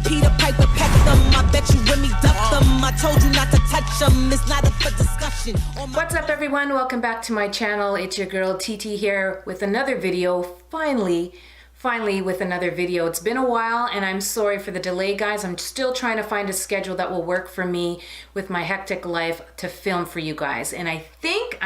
Peter Piper packed them. I bet you Remy ducked them. I told you not to touch them. It's not up for discussion. What's up, everyone? Welcome back to my channel. It's your girl TT here with another video. Finally with another video. It's been a while and I'm sorry for the delay, guys. I'm still trying to find a schedule that will work for me with my hectic life to film for you guys. And I think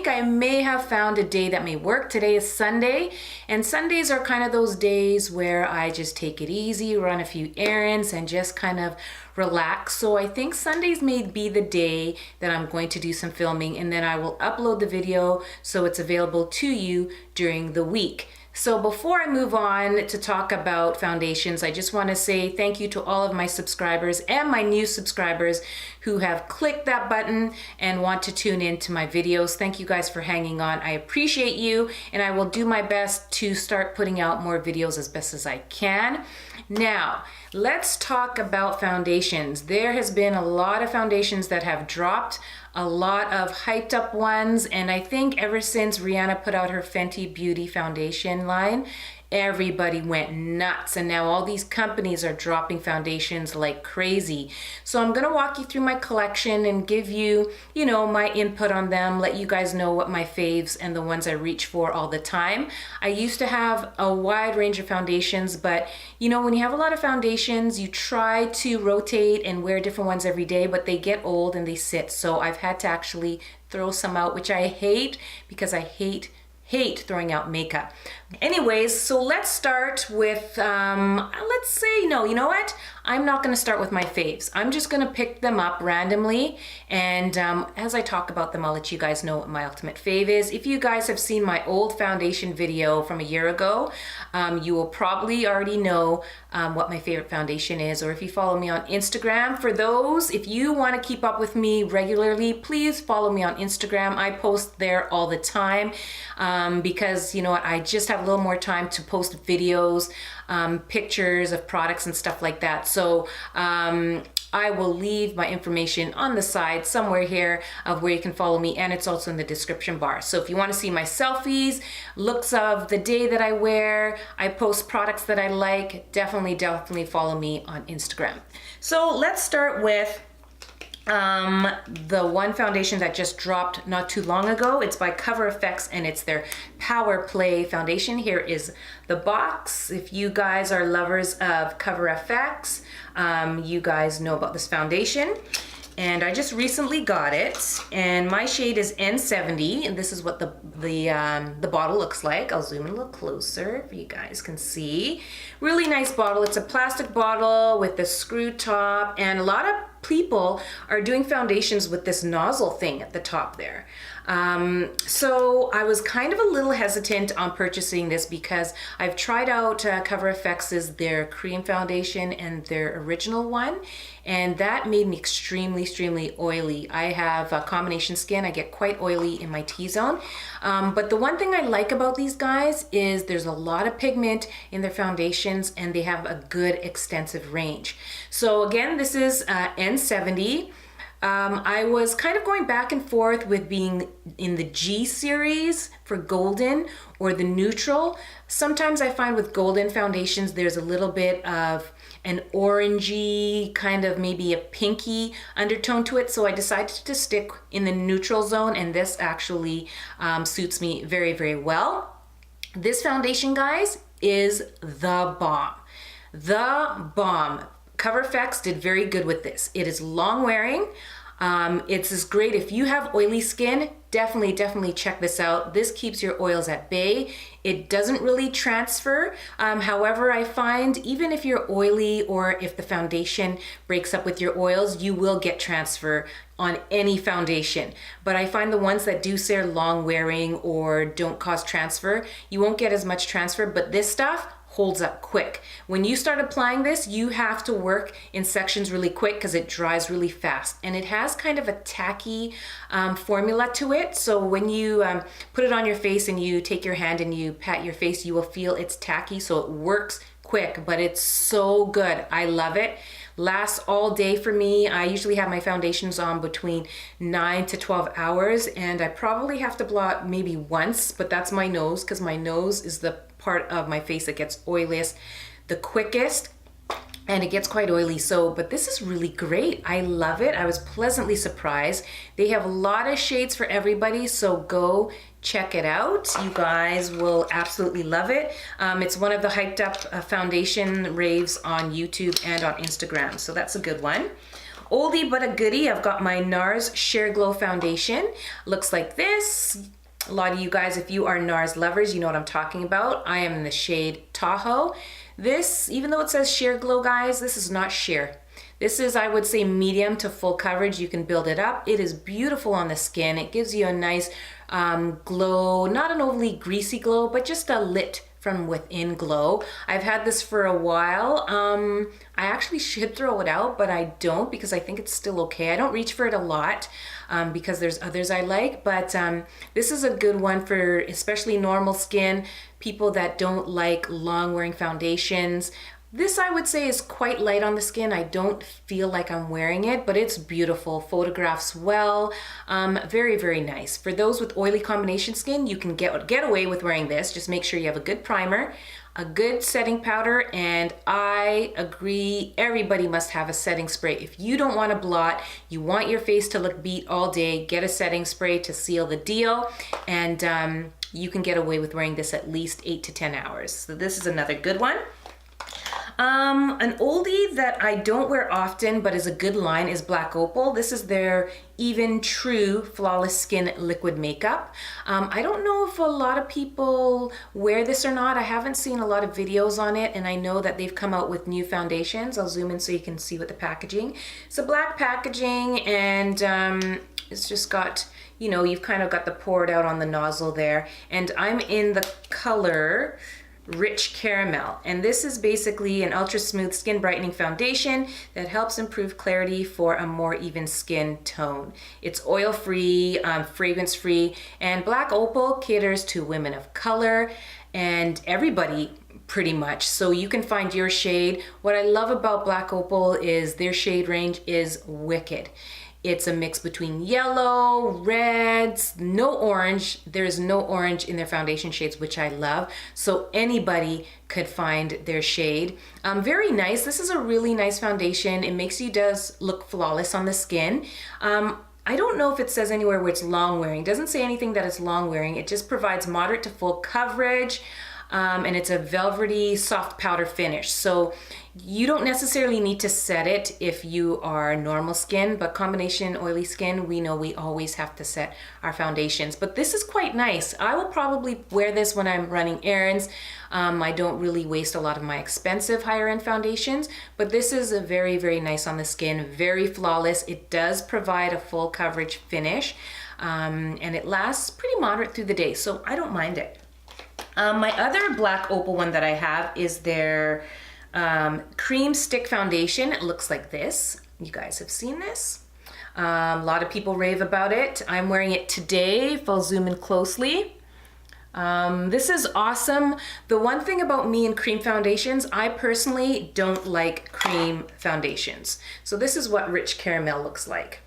I may have found a day that may work. Today is Sunday, and Sundays are kind of those days where I just take it easy, run a few errands, and just kind of relax. So I think Sundays may be the day that I'm going to do some filming, and then I will upload the video so it's available to you during the week. So before I move on to talk about foundations, I just want to say thank you to all of my subscribers and my new subscribers who have clicked that button and want to tune in to my videos. Thank you guys for hanging on. I appreciate you, and I will do my best to start putting out more videos as best as I can. Now, let's talk about foundations. There has been a lot of foundations that have dropped, a lot of hyped up ones, and I think ever since Rihanna put out her Fenty Beauty foundation line, everybody went nuts, and now all these companies are dropping foundations like crazy. So I'm gonna walk you through my collection and give you, my input on them, let you guys know what my faves and the ones I reach for all the time. I used to have a wide range of foundations, but when you have a lot of foundations, you try to rotate and wear different ones every day, but they get old and they sit. So I've had to actually throw some out, which I hate because I hate throwing out makeup. Anyways, so let's start with, let's say, no, you know what? I'm not gonna start with my faves. I'm just gonna pick them up randomly, and as I talk about them, I'll let you guys know what my ultimate fave is. If you guys have seen my old foundation video from a year ago, you will probably already know what my favorite foundation is, or if you follow me on Instagram. For those, if you wanna keep up with me regularly, please follow me on Instagram. I post there all the time because, you know what, I just have a little more time to post videos, pictures of products and stuff like that. So I will leave my information on the side somewhere here of where you can follow me, and it's also in the description bar. So if you want to see my selfies, looks of the day that I wear, I post products that I like, definitely follow me on Instagram. So let's start with the one foundation that just dropped not too long ago. It's by Cover FX, and it's their Power Play foundation. Here is the box. If you guys are lovers of Cover FX, you guys know about this foundation. And I just recently got it, and my shade is N70, and this is what the bottle looks like. I'll zoom in a little closer if you guys can see. Really nice bottle. It's a plastic bottle with the screw top, and a lot of people are doing foundations with this nozzle thing at the top there. So I was kind of a little hesitant on purchasing this because I've tried out Cover FX's their cream foundation and their original one, and that made me extremely oily. I have a combination skin. I get quite oily in my T-zone. But the one thing I like about these guys is there's a lot of pigment in their foundations, and they have a good extensive range. So again, this is N70. I was kind of going back and forth with being in the G series for golden or the neutral. Sometimes I find with golden foundations there's a little bit of an orangey, kind of maybe a pinky undertone to it, so I decided to stick in the neutral zone, and this actually suits me very well. This foundation, guys, is the bomb. The bomb. Cover FX did very good with this. It is long wearing. It's just great if you have oily skin. Definitely check this out. This keeps your oils at bay. It doesn't really transfer. However, I find even if you're oily or if the foundation breaks up with your oils, you will get transfer on any foundation. But I find the ones that do say long wearing or don't cause transfer, you won't get as much transfer, but this stuff holds up quick. When you start applying this, you have to work in sections really quick because it dries really fast, and it has kind of a tacky formula to it. So when you put it on your face and you take your hand and you pat your face, you will feel it's tacky, so it works quick, but it's so good. I love it. Lasts all day for me. I usually have my foundations on between 9 to 12 hours, and I probably have to blot maybe once, but that's my nose, because my nose is the part of my face that gets oiliest the quickest. and it gets quite oily. So, but this is really great. I love it. I was pleasantly surprised. They have a lot of shades for everybody, so go check it out. You guys will absolutely love it. It's one of the hyped up foundation raves on YouTube and on Instagram, so that's a good one. Oldie but a goodie, I've got my Nars Sheer Glow Foundation. Looks like this. A lot of you guys, if you are Nars lovers, you know what I'm talking about. I am in the shade Tahoe. This, even though it says sheer glow, guys, this is not sheer. This is, I would say, medium to full coverage. You can build it up. It is beautiful on the skin. It gives you a nice glow, not an overly greasy glow, but just a lit from within glow. I've had this for a while. I actually should throw it out, but I don't because I think it's still okay. I don't reach for it a lot because there's others I like, but this is a good one for especially normal skin, people that don't like long wearing foundations. This, I would say, is quite light on the skin. I don't feel like I'm wearing it, but it's beautiful. Photographs well. Very, very nice. For those with oily combination skin, you can get away with wearing this. Just make sure you have a good primer, a good setting powder, and I agree, everybody must have a setting spray. If you don't want to blot, you want your face to look beat all day, get a setting spray to seal the deal, and you can get away with wearing this at least 8 to 10 hours. So this is another good one. An oldie that I don't wear often but is a good line is Black Opal. This is their Even True Flawless Skin Liquid Makeup. I don't know if a lot of people wear this or not. I haven't seen a lot of videos on it, and I know that they've come out with new foundations. I'll zoom in so you can see what the packaging. It's a black packaging, and it's just got, you know, you've kind of got the poured out on the nozzle there, and I'm in the color Rich Caramel, and this is basically an ultra smooth skin brightening foundation that helps improve clarity for a more even skin tone. It's oil free, fragrance free, and Black Opal caters to women of color and everybody pretty much, so you can find your shade. What I love about Black Opal is their shade range is wicked. It's a mix between yellow, reds, no orange. There's no orange in their foundation shades, which I love. So anybody could find their shade. Very nice. This is a really nice foundation. It makes you look flawless on the skin. I don't know if it says anywhere where it's long wearing. It doesn't say anything that it's long wearing. It just provides moderate to full coverage. And it's a velvety soft powder finish. So you don't necessarily need to set it if you are normal skin, but combination oily skin, we know we always have to set our foundations. But this is quite nice. I will probably wear this when I'm running errands. I don't really waste a lot of my expensive higher end foundations, but this is a very, very nice on the skin, very flawless. It does provide a full coverage finish, and it lasts pretty moderate through the day, so I don't mind it. My other Black Opal one that I have is their cream stick foundation. It looks like this. You guys have seen this. A lot of people rave about it. I'm wearing it today, if I'll zoom in closely. This is awesome. The one thing about me and cream foundations, I personally don't like cream foundations. So this is what Rich Caramel looks like.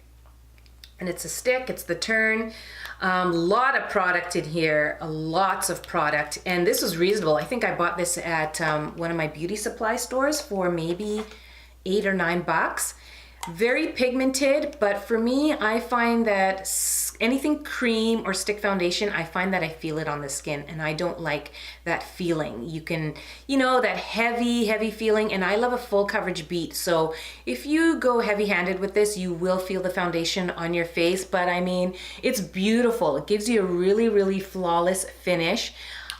And it's a stick, it's the turn. Lot of product in here, lots of product, and this was reasonable. I think I bought this at one of my beauty supply stores for maybe $8 or $9. Very pigmented, but for me, I find that anything cream or stick foundation, I find that I feel it on the skin, and I don't like that feeling. You can, you know, that heavy feeling, and I love a full coverage beat. So if you go heavy-handed with this, you will feel the foundation on your face, but I mean, it's beautiful. It gives you a really, really flawless finish.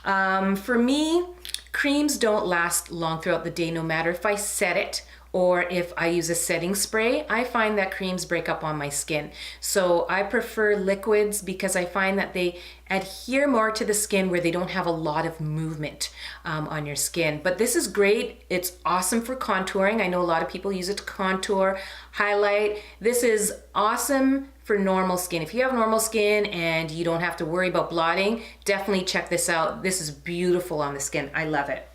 For me, creams don't last long throughout the day, no matter if I set it or if I use a setting spray. I find that creams break up on my skin. So I prefer liquids because I find that they adhere more to the skin where they don't have a lot of movement on your skin. But this is great. It's awesome for contouring. I know a lot of people use it to contour, highlight. This is awesome for normal skin. If you have normal skin and you don't have to worry about blotting, definitely check this out. This is beautiful on the skin. I love it.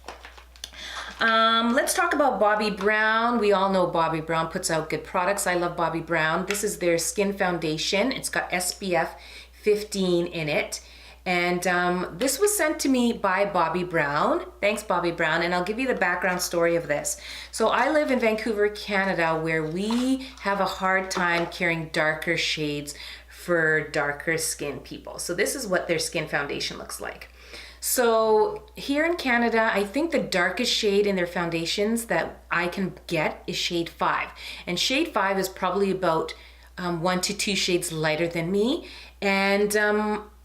Let's talk about Bobbi Brown. We all know Bobbi Brown puts out good products. I love Bobbi Brown. This is their skin foundation. It's got SPF 15 in it. And this was sent to me by Bobbi Brown. Thanks, Bobbi Brown. And I'll give you the background story of this. So I live in Vancouver, Canada, where we have a hard time carrying darker shades for darker skin people. So this is what their skin foundation looks like. So here in Canada, I think the darkest shade in their foundations that I can get is shade 5. And shade 5 is probably about 1 to 2 shades lighter than me. And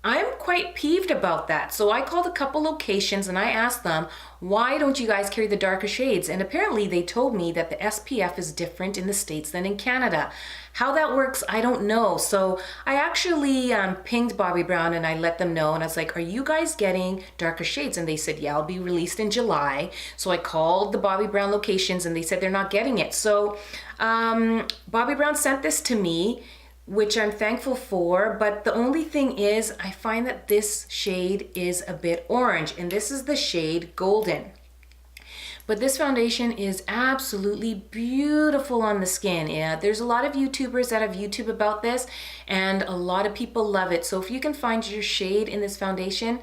I'm quite peeved about that. So I called a couple locations and I asked them, why don't you guys carry the darker shades? And apparently they told me that the SPF is different in the States than in Canada. How that works, I don't know. So I actually pinged Bobbi Brown and I let them know, and I was like, are you guys getting darker shades? And they said, yeah, it'll be released in July. So I called the Bobbi Brown locations and they said they're not getting it. So Bobbi Brown sent this to me, which I'm thankful for, but the only thing is I find that this shade is a bit orange, and this is the shade Golden. But this foundation is absolutely beautiful on the skin. Yeah, there's a lot of YouTubers that have YouTube about this, and a lot of people love it. So if you can find your shade in this foundation,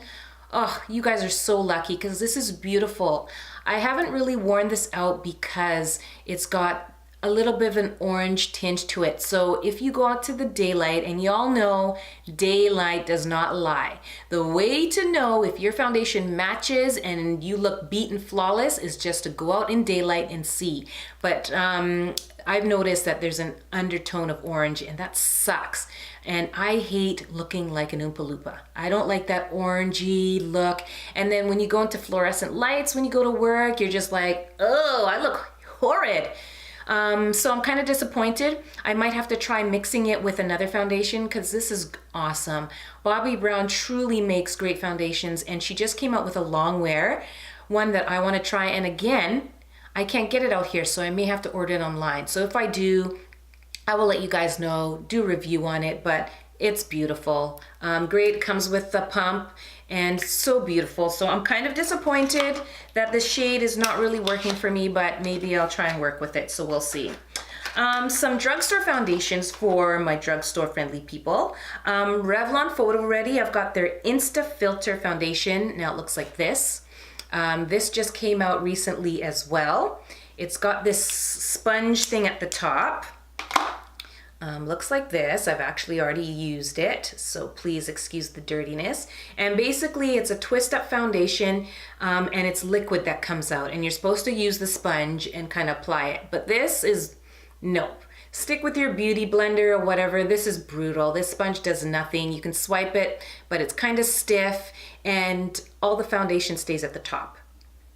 oh, you guys are so lucky, because this is beautiful. I haven't really worn this out because it's got a little bit of an orange tinge to it. So if you go out to the daylight, and y'all know daylight does not lie. The way to know if your foundation matches and you look beat and flawless is just to go out in daylight and see. But I've noticed that there's an undertone of orange, and that sucks. And I hate looking like an Oompa Loompa. I don't like that orangey look. And then when you go into fluorescent lights, when you go to work, you're just like, oh, I look horrid. So I'm kind of disappointed. I might have to try mixing it with another foundation, because this is awesome. Bobbi Brown truly makes great foundations, and she just came out with a Longwear, one that I want to try. And again, I can't get it out here, so I may have to order it online. So if I do, I will let you guys know, do a review on it, but it's beautiful. Great, comes with the pump, and so beautiful. So I'm kind of disappointed that the shade is not really working for me, but maybe I'll try and work with it, so we'll see. Some drugstore foundations for my drugstore friendly people. Revlon Photoready, I've got their Insta-filter foundation. Now it looks like this. This just came out recently as well. It's got this sponge thing at the top. Looks like this. I've actually already used it, so please excuse the dirtiness. And basically it's a twist up foundation, and it's liquid that comes out, and you're supposed to use the sponge and kind of apply it. But this is, nope. Stick with your beauty blender or whatever. This is brutal. This sponge does nothing. You can swipe it, but it's kind of stiff, and all the foundation stays at the top.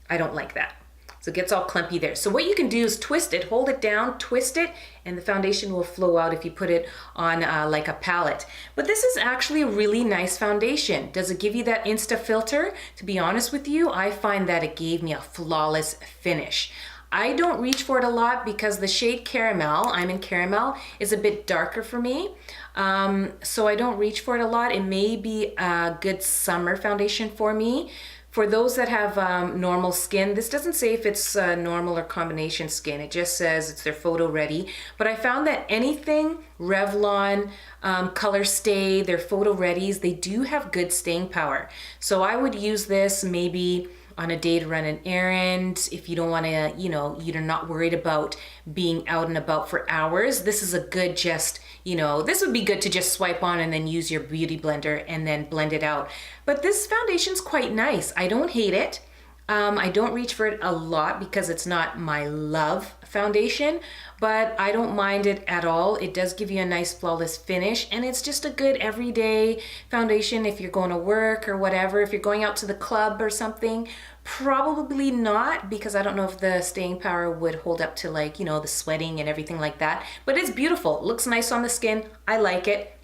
I don't like that. So it gets all clumpy there. So what you can do is twist it, hold it down, twist it, and the foundation will flow out if you put it on like a palette. But this is actually a really nice foundation. Does it give you that Insta-filter? To be honest with you, I find that it gave me a flawless finish. I don't reach for it a lot because the shade Caramel, I'm in Caramel, is a bit darker for me. So I don't reach for it a lot. It may be a good summer foundation for me. For those that have normal skin, this doesn't say if it's normal or combination skin. It just says it's their Photoready. But I found that anything Revlon, Color Stay, their Photoreadies, they do have good staying power. So I would use this maybe on a day to run an errand. If you don't want to, you know, you're not worried about being out and about for hours. This is a good just, you know, this would be good to just swipe on and then use your beauty blender and then blend it out. But this foundation's quite nice. I don't hate it. I don't reach for it a lot because it's not my love foundation, but I don't mind it at all. It does give you a nice flawless finish, and it's just a good everyday foundation if you're going to work or whatever. If you're going out to the club or something, probably not, because I don't know if the staying power would hold up to, like, you know, the sweating and everything like that. But it's beautiful. It looks nice on the skin. I like it.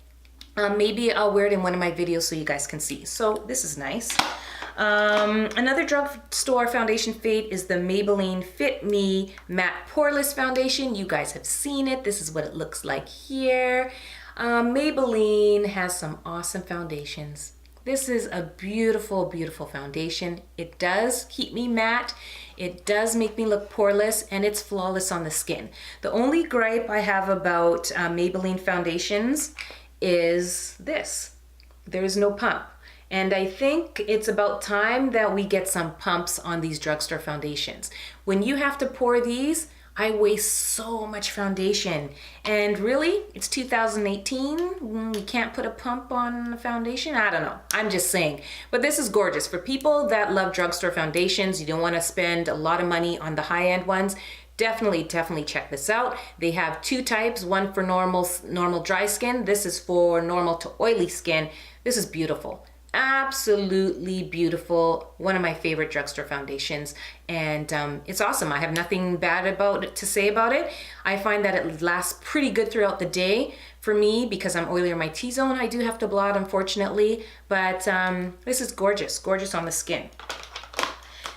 Maybe I'll wear it in one of my videos so you guys can see. So this is nice. Another drugstore foundation fave is the Maybelline Fit Me Matte Poreless Foundation. You guys have seen it. This is what it looks like here. Maybelline has some awesome foundations. This is a beautiful, beautiful foundation. It does keep me matte. It does make me look poreless, and it's flawless on the skin. The only gripe I have about Maybelline foundations is this. There is no pump. And I think it's about time that we get some pumps on these drugstore foundations. When you have to pour these, I waste so much foundation. And really, it's 2018. We can't put a pump on the foundation. I don't know. I'm just saying. But this is gorgeous. For people that love drugstore foundations, you don't want to spend a lot of money on the high-end ones, definitely check this out. They have two types, one for normal dry skin. This is for normal to oily skin. This is beautiful. Absolutely beautiful. One of my favorite drugstore foundations, and it's awesome. I have nothing bad to say about it. I find that it lasts pretty good throughout the day for me because I'm oily in my T-zone. I do have to blot, unfortunately, but this is gorgeous on the skin.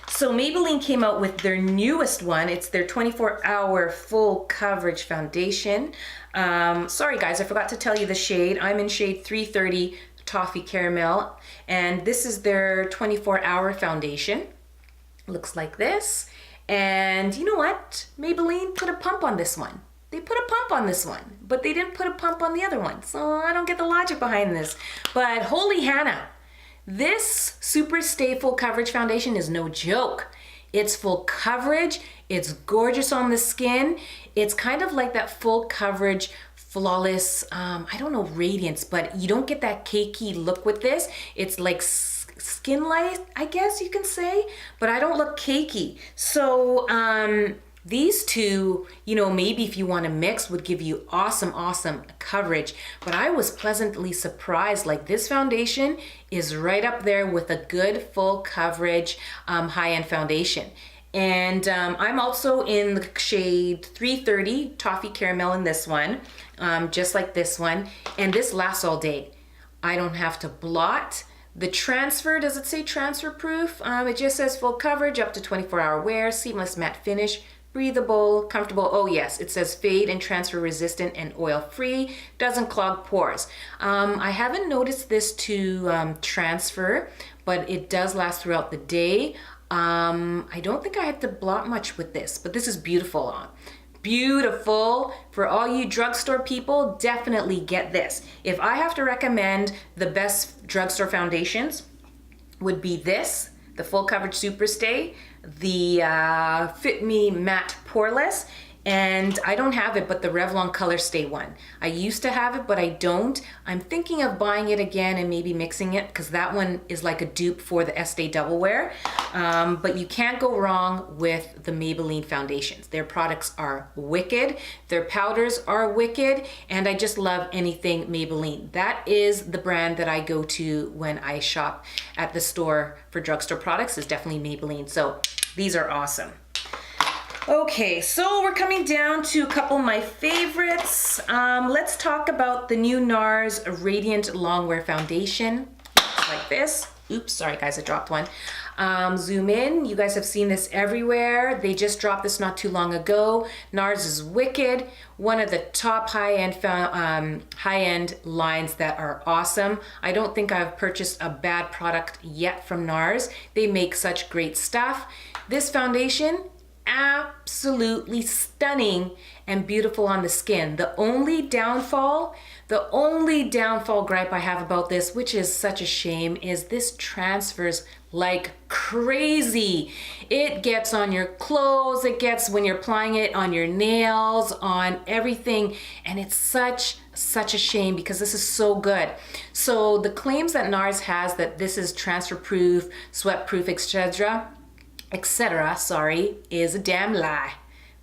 So Maybelline came out with their newest one. It's their 24-hour full coverage foundation. Sorry guys, I forgot to tell you the shade. I'm in shade 330 Toffee Caramel, and this is their 24-hour foundation. Looks like this. And you know what? Maybelline put a pump on this one. They put a pump on this one, but they didn't put a pump on the other one. So I don't get the logic behind this. But holy Hannah, this Super Stay Full Coverage Foundation is no joke. It's full coverage. It's gorgeous on the skin. It's kind of like that full coverage flawless, I don't know, radiance, but you don't get that cakey look with this. It's like skin light, I guess you can say, but I don't look cakey. So these two, you know, maybe if you want to mix, would give you awesome coverage. But I was pleasantly surprised. Like, this foundation is right up there with a good full coverage high-end foundation. And I'm also in the shade 330 Toffee Caramel in this one, just like this one. And this lasts all day. I don't have to blot. The transfer, does it say transfer proof? It just says full coverage, up to 24-hour wear, seamless matte finish, breathable, comfortable. Oh yes, it says fade and transfer resistant and oil free, doesn't clog pores. I haven't noticed this to transfer, but it does last throughout the day. I don't think I had to blot much with this, but this is beautiful. Beautiful. For all you drugstore people, definitely get this. If I have to recommend the best drugstore foundations, would be this, the Full Coverage Super Stay, the Fit Me Matte Poreless, and I don't have it, but the Revlon Color Stay one. I used to have it, but I don't. I'm thinking of buying it again and maybe mixing it, because that one is like a dupe for the Estee Double Wear. But you can't go wrong with the Maybelline foundations. Their products are wicked. Their powders are wicked. And I just love anything Maybelline. That is the brand that I go to when I shop at the store for drugstore products, is definitely Maybelline. So these are awesome. Okay, so we're coming down to a couple of my favorites. Let's talk about the new Nars Radiant Longwear Foundation. Looks like this. Oops, sorry guys, I dropped one. Zoom in. You guys have seen this everywhere. They just dropped this not too long ago. Nars is wicked. One of the top high-end lines that are awesome. I don't think I've purchased a bad product yet from Nars. They make such great stuff. This foundation, absolutely stunning and beautiful on the skin. The only downfall gripe I have about this, which is such a shame, is this transfers like crazy. It gets on your clothes, it gets when you're applying it on your nails, on everything, and it's such a shame because this is so good. So the claims that Nars has that this is transfer proof, sweat proof, etc., is a damn lie.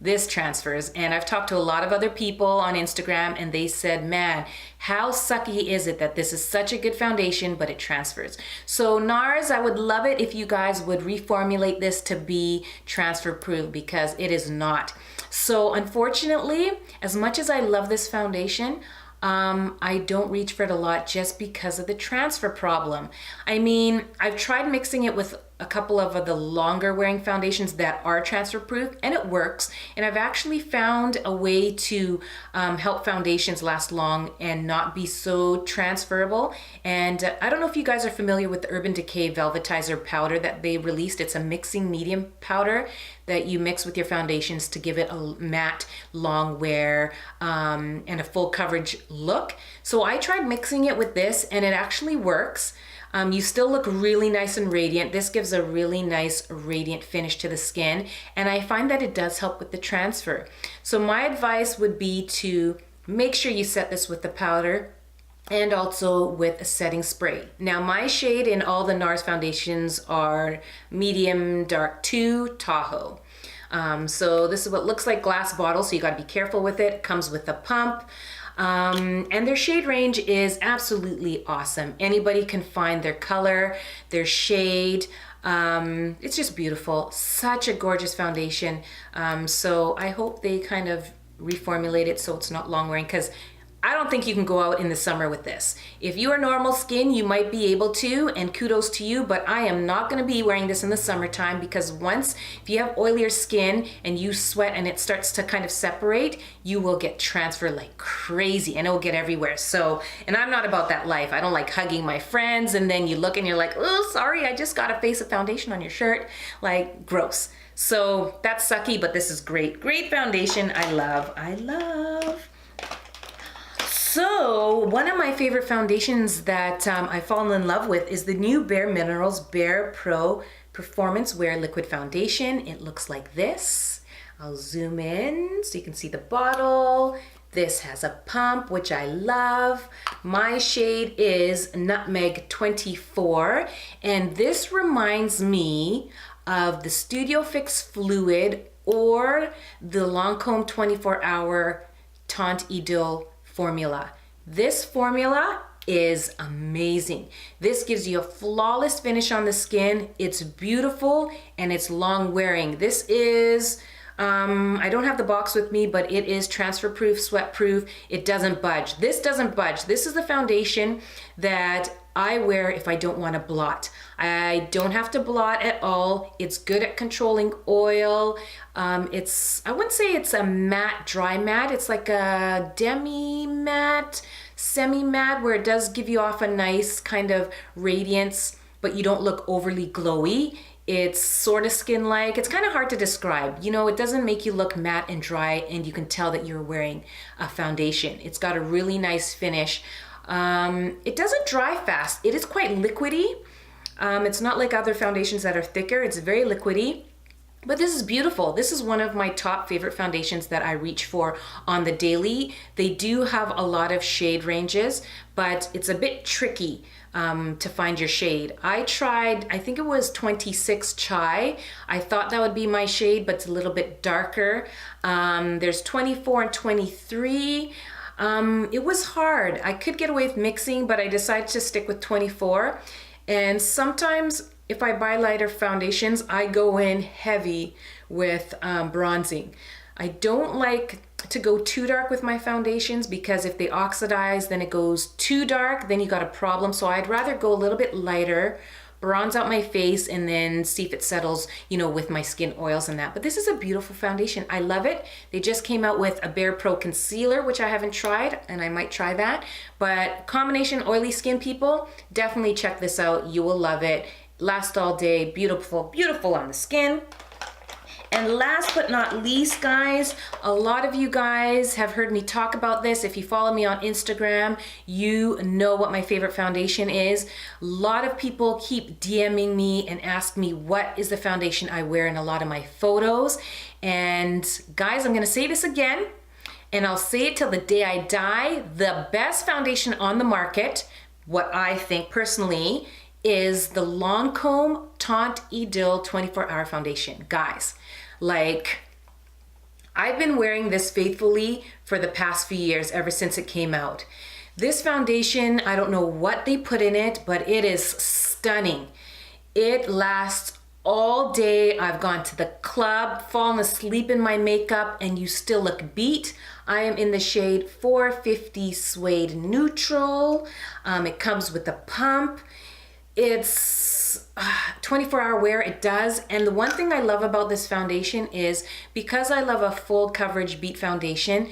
This transfers, and I've talked to a lot of other people on Instagram, and they said, man, how sucky is it that this is such a good foundation but it transfers. So Nars, I would love it if you guys would reformulate this to be transfer proof, because it is not. So unfortunately, as much as I love this foundation, I don't reach for it a lot just because of the transfer problem. I mean, I've tried mixing it with a couple of the longer wearing foundations that are transfer proof, and it works. And I've actually found a way to help foundations last long and not be so transferable. And I don't know if you guys are familiar with the Urban Decay Velvetizer powder that they released. It's a mixing medium powder that you mix with your foundations to give it a matte, long wear, and a full coverage look. So I tried mixing it with this, and it actually works. You still look really nice and radiant. This gives a really nice radiant finish to the skin, and I find that it does help with the transfer. So my advice would be to make sure you set this with the powder and also with a setting spray. Now my shade in all the Nars foundations are medium dark 2 Tahoe. So this is what looks like glass bottle, so you gotta be careful with it. It comes with a pump. And their shade range is absolutely awesome. Anybody can find their color, their shade. It's just beautiful. Such a gorgeous foundation. So I hope they kind of reformulate it so it's not long wearing, because I don't think you can go out in the summer with this. If you are normal skin, you might be able to, and kudos to you, but I am not gonna be wearing this in the summertime, because if you have oilier skin and you sweat and it starts to kind of separate, you will get transfer like crazy and it will get everywhere. So, and I'm not about that life. I don't like hugging my friends and then you look and you're like, oh, sorry, I just got a face of foundation on your shirt. Like, gross. So that's sucky, but this is great. Great foundation. I love. So one of my favorite foundations that I've fallen in love with is the new BareMinerals Bare Pro Performance Wear Liquid Foundation. It looks like this. I'll zoom in so you can see the bottle. This has a pump, which I love. My shade is Nutmeg 24, and this reminds me of the Studio Fix Fluid or the Lancome 24-hour Teint Idole formula. This formula is amazing. This gives you a flawless finish on the skin. It's beautiful and it's long wearing. This is, I don't have the box with me, but it is transfer proof, sweat proof. It doesn't budge. This doesn't budge. This is the foundation that I wear if I don't want to blot. I don't have to blot at all. It's good at controlling oil. I wouldn't say it's a matte, dry matte. It's like a demi matte, semi matte, where it does give you off a nice kind of radiance, but you don't look overly glowy. It's sort of skin-like. It's kind of hard to describe. You know, it doesn't make you look matte and dry and you can tell that you're wearing a foundation. It's got a really nice finish. It doesn't dry fast. It is quite liquidy. It's not like other foundations that are thicker. It's very liquidy, but this is beautiful. This is one of my top favorite foundations that I reach for on the daily. They do have a lot of shade ranges, but it's a bit tricky to find your shade. I tried, I think it was 26 Chai. I thought that would be my shade, but it's a little bit darker. There's 24 and 23. It was hard. I could get away with mixing, but I decided to stick with 24. And sometimes if I buy lighter foundations, I go in heavy with bronzing. I don't like to go too dark with my foundations, because if they oxidize, then it goes too dark, then you got a problem. So I'd rather go a little bit lighter, bronze out my face, and then see if it settles, you know, with my skin oils and that. But this is a beautiful foundation. I love it. They just came out with a Bare Pro concealer, which I haven't tried, and I might try that. But combination oily skin people, definitely check this out. You will love it. Lasts all day. Beautiful, beautiful on the skin. And last but not least, guys, a lot of you guys have heard me talk about this. If you follow me on Instagram, you know what my favorite foundation is. A lot of people keep DMing me and ask me what is the foundation I wear in a lot of my photos. And guys, I'm gonna say this again, and I'll say it till the day I die. The best foundation on the market, what I think personally, is the Lancome Teint Idole 24-hour foundation. Guys, like, I've been wearing this faithfully for the past few years, ever since it came out. This foundation, I don't know what they put in it, but it is stunning. It lasts all day. I've gone to the club, fallen asleep in my makeup, and you still look beat. I am in the shade 450 Suede Neutral. It comes with a pump. It's 24-hour wear, it does. And the one thing I love about this foundation is, because I love a full coverage beat foundation,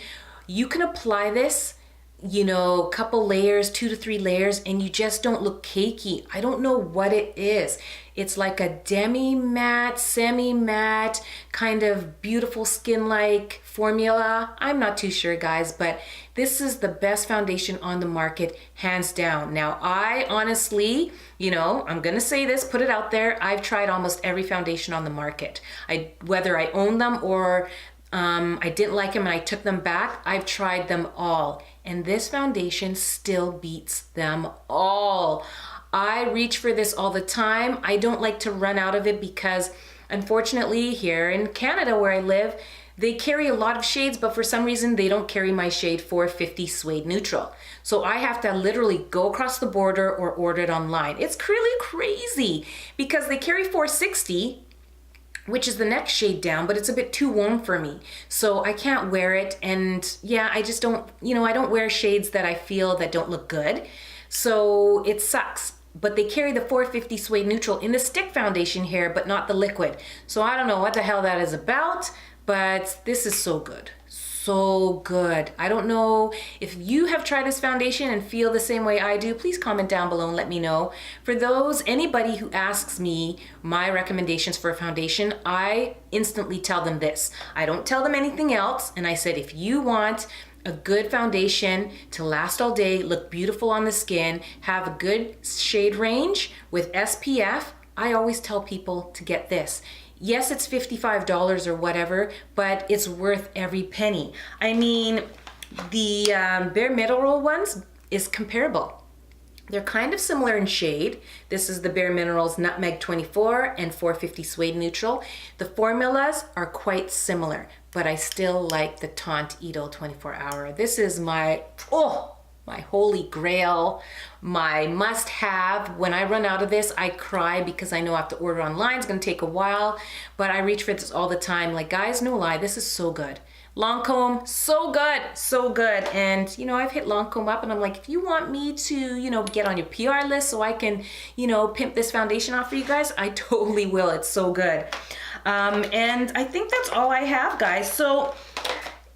you can apply this, you know, couple layers, 2 to 3 layers, and you just don't look cakey. I don't know what it is. It's like a demi-matte, semi-matte, kind of beautiful skin-like formula. I'm not too sure, guys, but this is the best foundation on the market, hands down. Now, I honestly, you know, I'm gonna say this, put it out there, I've tried almost every foundation on the market. Whether I own them or I didn't like them and I took them back, I've tried them all. And this foundation still beats them all. I reach for this all the time. I don't like to run out of it because unfortunately here in Canada where I live, they carry a lot of shades, but for some reason they don't carry my shade 450 Suede Neutral. So I have to literally go across the border or order it online. It's really crazy because they carry 460, which is the next shade down, but it's a bit too warm for me. So I can't wear it. And yeah, I just don't, you know, I don't wear shades that I feel that don't look good. So it sucks. But they carry the 450 Suede Neutral in the stick foundation here, but not the liquid. So I don't know what the hell that is about, but this is so good. So good. I don't know if you have tried this foundation and feel the same way I do. Please comment down below and let me know. For anybody who asks me my recommendations for a foundation, I instantly tell them this. I don't tell them anything else. And I said, if you want a good foundation to last all day, look beautiful on the skin, have a good shade range with SPF, I always tell people to get this. Yes, it's $55 or whatever, but it's worth every penny. I mean, the BareMinerals ones is comparable. They're kind of similar in shade. This is the BareMinerals Nutmeg 24 and 450 Suede Neutral. The formulas are quite similar, but I still like the Teint Idole 24 Hour. This is my holy grail, my must-have. When I run out of this, I cry because I know I have to order online. It's gonna take a while, but I reach for this all the time. Like, guys, no lie, this is so good. Lancome, so good, so good. And, you know, I've hit Lancome up and I'm like, if you want me to, you know, get on your PR list so I can, you know, pimp this foundation off for you guys, I totally will. It's so good. And I think that's all I have, guys. So,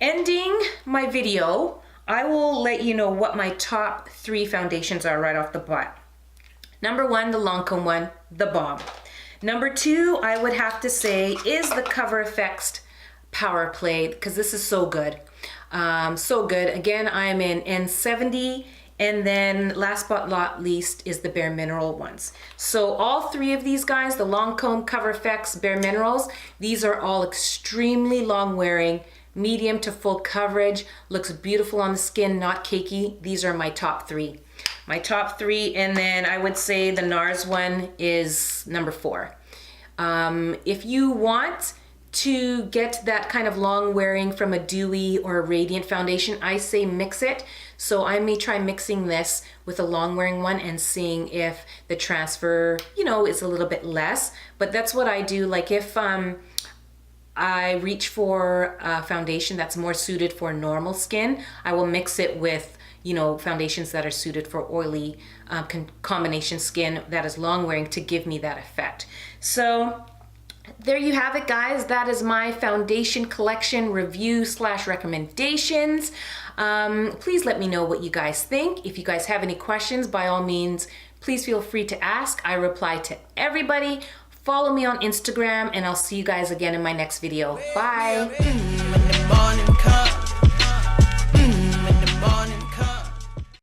ending my video, I will let you know what my top 3 foundations are right off the bat. Number 1, the Lancome one, the bomb. Number 2, I would have to say, is the Cover FX Power Play, because this is so good. So good. Again, I'm in N70, and then last but not least is the BareMinerals ones. So all 3 of these guys, the Lancome, Cover FX, BareMinerals, these are all extremely long wearing, medium to full coverage, looks beautiful on the skin, not cakey. These are my top 3. My top 3, and then I would say the Nars one is number 4. If you want to get that kind of long wearing from a dewy or a radiant foundation, I say mix it. So I may try mixing this with a long wearing one and seeing if the transfer, you know, is a little bit less. But that's what I do. Like if I reach for a foundation that's more suited for normal skin, I will mix it with, you know, foundations that are suited for oily combination skin that is long wearing to give me that effect. So there you have it, guys. That is my foundation collection review / recommendations. Please let me know what you guys think. If you guys have any questions, by all means, please feel free to ask. I reply to everybody. Follow me on Instagram, and I'll see you guys again in my next video. Bye.